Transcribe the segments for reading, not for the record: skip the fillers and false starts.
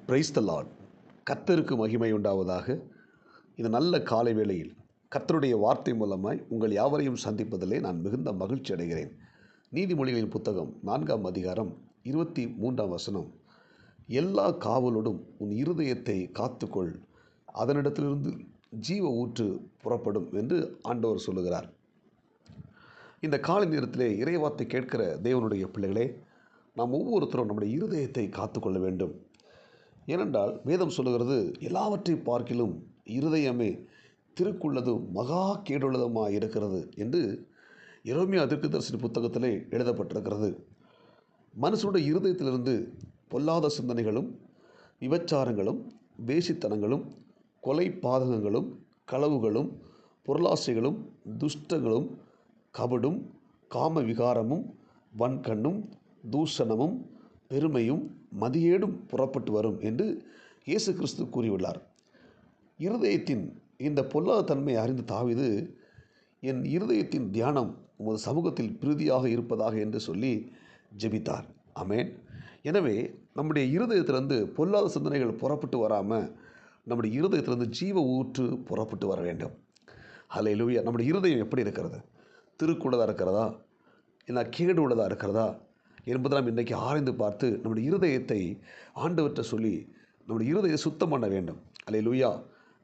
Praise the Lord. கர்த்தருக்கு மகிமை உண்டாவதாக. இந்த நல்ல காலை வேளையில் கர்த்தருடைய வார்த்தை மூலமாய் உங்கள் யாவரையும் சந்திப்பதிலே நான் மிகுந்த மகிழ்ச்சி அடைகிறேன். நீதிமொழிகளின் புத்தகம் 4ஆம் அதிகாரம் 23ஆம் வசனம், எல்லா காவலோடும் உன் இருதயத்தை காத்துக்கொள், அதனிடத்திலிருந்து ஜீவ ஊற்று புறப்படும் என்று ஆண்டவர் சொல்லுகிறார். இந்த காலை நேரத்திலே இறைவார்த்தை கேட்கிற தேவனுடைய பிள்ளைகளே, நாம் ஒவ்வொருத்தரும் நம்முடைய இருதயத்தை காத்துக்கொள்ள வேண்டும். ஏனென்றால் வேதம் சொல்லுகிறது, எல்லாவற்றை பார்க்கிலும் இருதயமே திருக்குள்ளதும் மகா கேடுள்ளதுமாக இருக்கிறது என்று எரேமியா தீர்க்கதரிசி புத்தகத்திலே எழுதப்பட்டிருக்கிறது. மனுஷனுடைய இருதயத்திலிருந்து பொல்லாத சிந்தனைகளும், விபச்சாரங்களும், வேசித்தனங்களும், கொலை பாதகங்களும், களவுகளும், பொருளாசைகளும், துஷ்டங்களும், கபடும், காம விகாரமும், வன்கண்ணும், தூஷணமும், பெருமையும், மதியேடும் புறப்பட்டு வரும் என்று இயேசு கிறிஸ்து கூறியுள்ளார். இருதயத்தின் இந்த பொல்லாத தன்மையை அறிந்த தாவீது, என் இருதயத்தின் தியானம் உமது சமூகத்தில் பிரீதியாக இருப்பதாக என்று சொல்லி ஜெபித்தார். ஆமென். எனவே நம்முடைய இருதயத்திலிருந்து பொல்லாத சிந்தனைகள் புறப்பட்டு வராமல் நம்முடைய இருதயத்திலிருந்து ஜீவ ஊற்று புறப்பட்டு வர வேண்டும். ஹல்லேலூயா. நம்முடைய இருதயம் எப்படி இருக்கிறது? திருக்குள்ளதாக இருக்கிறதா, இல்லை கேடு உள்ளதாக இருக்கிறதா என்பதை நாம் இன்றைக்கி ஆராய்ந்து பார்த்து நம்முடைய இருதயத்தை ஆண்டவற்றை சொல்லி நம்முடைய இருதயத்தை சுத்தம் பண்ண வேண்டும். ஹல்லேலூயா.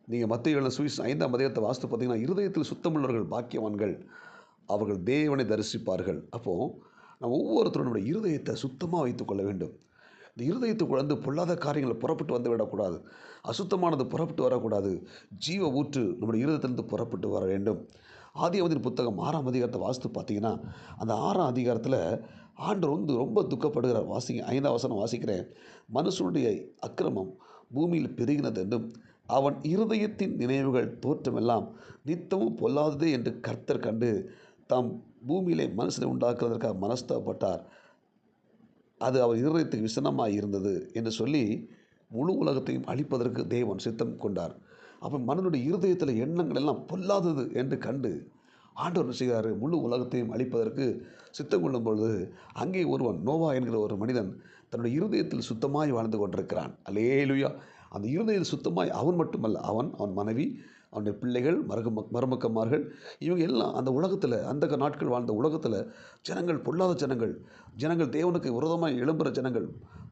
நீங்கள் மத்தேயு எழுதின சுவிசேஷம் 5ஆம் அதிகாரத்தை வாசித்து பார்த்தீங்கன்னா, இருதயத்தில் சுத்தமுள்ளவர்கள் பாக்கியவான்கள், அவர்கள் தேவனை தரிசிப்பார்கள். அப்போது நம்ம ஒவ்வொருத்தரும் நம்முடைய இருதயத்தை சுத்தமாக வைத்துக்கொள்ள வேண்டும். இந்த இருதயத்துக்குள்ளே பொல்லாத காரியங்களை புறப்பட்டு வந்து விடக்கூடாது. அசுத்தமானது புறப்பட்டு வரக்கூடாது. ஜீவ ஊற்று நம்முடைய இருதயத்திலிருந்து புறப்பட்டு வர வேண்டும். ஆதியாகமத்தின் புத்தகம் 6ஆம் அதிகாரத்தை வாசித்து பார்த்தீங்கன்னா, அந்த 6ஆம் அதிகாரத்தில் ஆண்டவர் ரொம்ப துக்கப்படுகிறார். 5ஆம் வசனம் வாசிக்கிறேன். மனுஷனுடைய அக்கிரமம் பூமியில் பெருகினது என்றும் அவன் இருதயத்தின் நினைவுகள் தோற்றமெல்லாம் நித்தமும் பொல்லாததே என்று கர்த்தர் கண்டு தாம் பூமியிலே மனுஷனை உண்டாக்குவதற்காக மனஸ்தாபப்பட்டார். அது அவர் இருதயத்துக்கு விசனமாக இருந்தது என்று சொல்லி முழு உலகத்தையும் அழிப்பதற்கு தேவன் சித்தம் கொண்டார். அப்போ மனிதனுடைய இருதயத்தில் எண்ணங்கள் எல்லாம் பொல்லாதது என்று கண்டு ஆண்டவர் என்ன செய்கிறார்? முழு உலகத்தையும் அழிப்பதற்கு சித்தம் கொள்ளும் பொழுது அங்கே ஒருவன், நோவா என்கிற ஒரு மனிதன், தன்னுடைய இருதயத்தில் சுத்தமாய் வாழ்ந்து கொண்டிருக்கிறான். அல்லேலூயா. அந்த இருதயத்தில் சுத்தமாய் அவன் மட்டுமல்ல, அவன் மனைவி, அவனுடைய பிள்ளைகள், மருமக்கமார்கள், இவங்க எல்லாம் அந்த உலகத்தில், அந்த நாட்கள் வாழ்ந்த உலகத்தில் ஜனங்கள் பொல்லாத ஜனங்கள் தேவனுக்கு விரோதமாக எழும்புகிற ஜனங்கள்,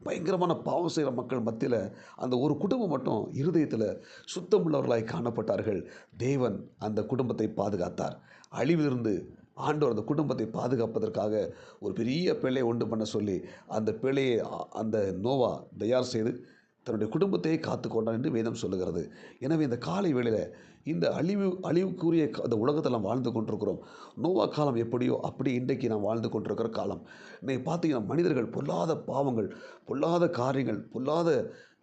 பயங்கரமான பாவம் செய்கிற மக்கள் மத்தியில் அந்த ஒரு குடும்பம் மட்டும் இருதயத்தில் சுத்தமுள்ளவர்களாய் காணப்பட்டார்கள். தேவன் அந்த குடும்பத்தை பாதுகாத்தார். அழிவிலிருந்து ஆண்டவர் அந்த குடும்பத்தை பாதுகாப்பதற்காக ஒரு பெரிய பிழையை உண்டு பண்ண சொல்லி அந்த பிழையை அந்த நோவா தயார் செய்து தன்னுடைய குடும்பத்தையே காத்து கொண்டான் என்று வேதம் சொல்லுகிறது. எனவே இந்த காலை வேளையில் இந்த அழிவுக்குரிய அந்த உலகத்தில் நாம் வாழ்ந்து கொண்டிருக்கிறோம். நோவா காலம் எப்படியோ அப்படி இன்றைக்கு நாம் வாழ்ந்து கொண்டிருக்கிற காலம். இன்றைக்கி பார்த்தீங்கன்னா, மனிதர்கள் பொல்லாத பாவங்கள், பொல்லாத காரியங்கள், பொல்லாத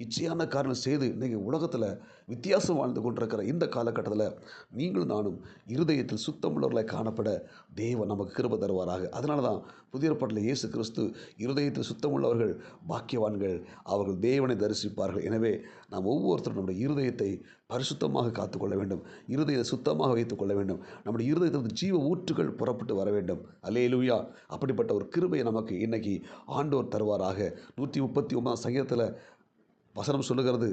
இச்சையான காரியங்கள் செய்து இன்றைக்கி உலகத்தில் வித்தியாசம் வாழ்ந்து கொண்டிருக்கிற இந்த காலகட்டத்தில் நீங்களும் நானும் இருதயத்தில் சுத்தமுள்ளவர்களை காணப்பட தேவன் நமக்கு கிருபை தருவாராக. அதனால தான் புதிய ஏற்பாட்டில் இயேசு கிறிஸ்து, இருதயத்தில் சுத்தமுள்ளவர்கள் பாக்கியவான்கள், அவர்கள் தேவனை தரிசிப்பார்கள். எனவே நாம் ஒவ்வொருத்தரும் நம்முடைய இருதயத்தை பரிசுத்தமாக காத்துக்கொள்ள வேண்டும். இருதயத்தை சுத்தமாக வைத்துக் கொள்ள வேண்டும். நம்முடைய இருதயத்திலிருந்து ஜீவ ஊற்றுகள் புறப்பட்டு வர வேண்டும். அல்லேலூயா. அப்படிப்பட்ட ஒரு கிருபையை நமக்கு இன்னைக்கு ஆண்டவர் தருவாராக. 139ஆம் சங்கீதத்தில் வசனம் சொல்லுகிறது,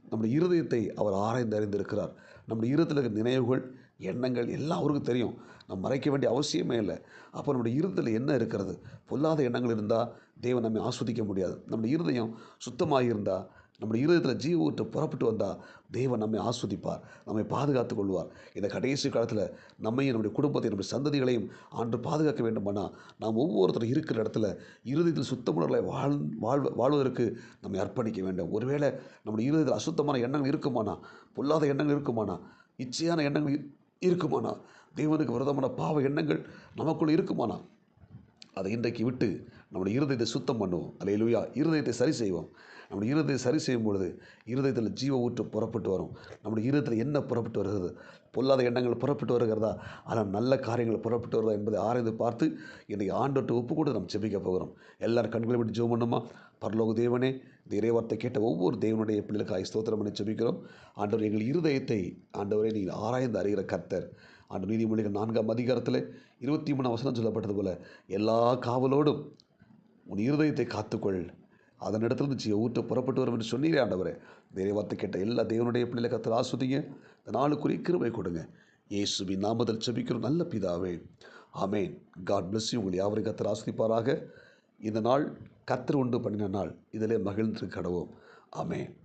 நம்முடைய இருதயத்தை அவர் ஆராய்ந்து அறிந்திருக்கிறார். நம்முடைய இருதயத்தில் இருக்கிற நினைவுகள், எண்ணங்கள் எல்லாம் அவருக்கு தெரியும். நம்ம மறைக்க வேண்டிய அவசியமே இல்லை. அப்போ நம்முடைய இருதயத்தில் என்ன இருக்கிறது? பொல்லாத எண்ணங்கள் இருந்தால் தேவன் நம்மை ஆஸ்வதிக்க முடியாது. நம்முடைய இருதயம் சுத்தமாக இருந்தால், நம்முடைய இருதயத்தில் ஜீவ ஊற்று புறப்பட்டு வந்தால் தேவன் நம்மை ஆஸ்வதிப்பார், நம்மை பாதுகாத்து கொள்வார். இந்த கடைசி காலத்தில் நம்மையும், நம்முடைய குடும்பத்தையும், நம்முடைய சந்ததிகளையும் ஆண்டு பாதுகாக்க வேண்டுமானால் நாம் ஒவ்வொருத்தரும் இருக்கிற இடத்துல இருதயத்தில் சுத்தமுள்ளவர்களை வாழ்வதற்கு நம்மை அர்ப்பணிக்க வேண்டும். ஒருவேளை நம்முடைய இருதயத்தில் அசுத்தமான எண்ணங்கள் இருக்குமானா, பொல்லாத எண்ணங்கள் இருக்குமானா, இச்சையான எண்ணங்கள் இருக்குமானா, தேவனுக்கு விரோதமான பாவ எண்ணங்கள் நமக்குள்ள இருக்குமானா, அதை இன்றைக்கு விட்டு நம்முடைய இருதயத்தை சுத்தம் பண்ணுவோம். அல்லேலூயா. இருதயத்தை சரி செய்வோம். நம்முடைய இருதயத்தை சரி செய்யும் பொழுது இருதயத்தில் ஜீவ ஊற்று புறப்பட்டு வரும். நம்முடைய இருதயத்தில் என்ன புறப்பட்டு வருகிறது? பொல்லாத எண்ணங்கள் புறப்பட்டு வருகிறதா, ஆனால் நல்ல காரியங்கள் புறப்பட்டு வருதா என்பதை ஆராய்ந்து பார்த்து இன்றைக்கி ஆண்டவர்கிட்ட ஒப்பு கூட நம்ம ஜெபிக்க போகிறோம். எல்லாரும் கண்களை விட்டு ஜெபம் பண்ணுமா? பரலோக தேவனே, இந்த இறைவார்த்தை கேட்ட ஒவ்வொரு தேவனுடைய பிள்ளைகளுக்காக ஸ்தோத்திரம் பண்ணி ஜெபிக்கிறோம். ஆண்டவர், எங்கள் இருதயத்தை ஆண்டவரே நீங்கள் ஆராய்ந்து அறிகிற கர்த்தர். ஆண்டு நீதிமொழிகள் 4ஆம் அதிகாரத்தில் 23ஆம் வசனம் சொல்லப்பட்டது போல, எல்லா காவலோடும் உன் இருதயத்தை காத்துக்கொள், அதனிடத்திலிருந்து ஜீவ ஊற்று புறப்பட்டு வரும் என்று சொன்னீரே ஆண்டவரே. வேறு வார்த்தை கேட்ட எல்லா தேவனுடைய பிள்ளைகளை கர்த்தர் ஆஸ்வதிங்க. இந்த நாளுக்குரிய கிருபை கொடுங்க. இயேசுவின் நாமத்தில் ஜெபிக்கிறோம் நல்ல பிதாவே. ஆமென். God bless you. உங்கள் யாவரையும் கர்த்தர் ஆசீர்வதிப்பாராக. இந்த நாள் கர்த்தர் உண்டு பண்ணின நாள். இதிலே மகிழ்ந்து கடவோம். ஆமென்.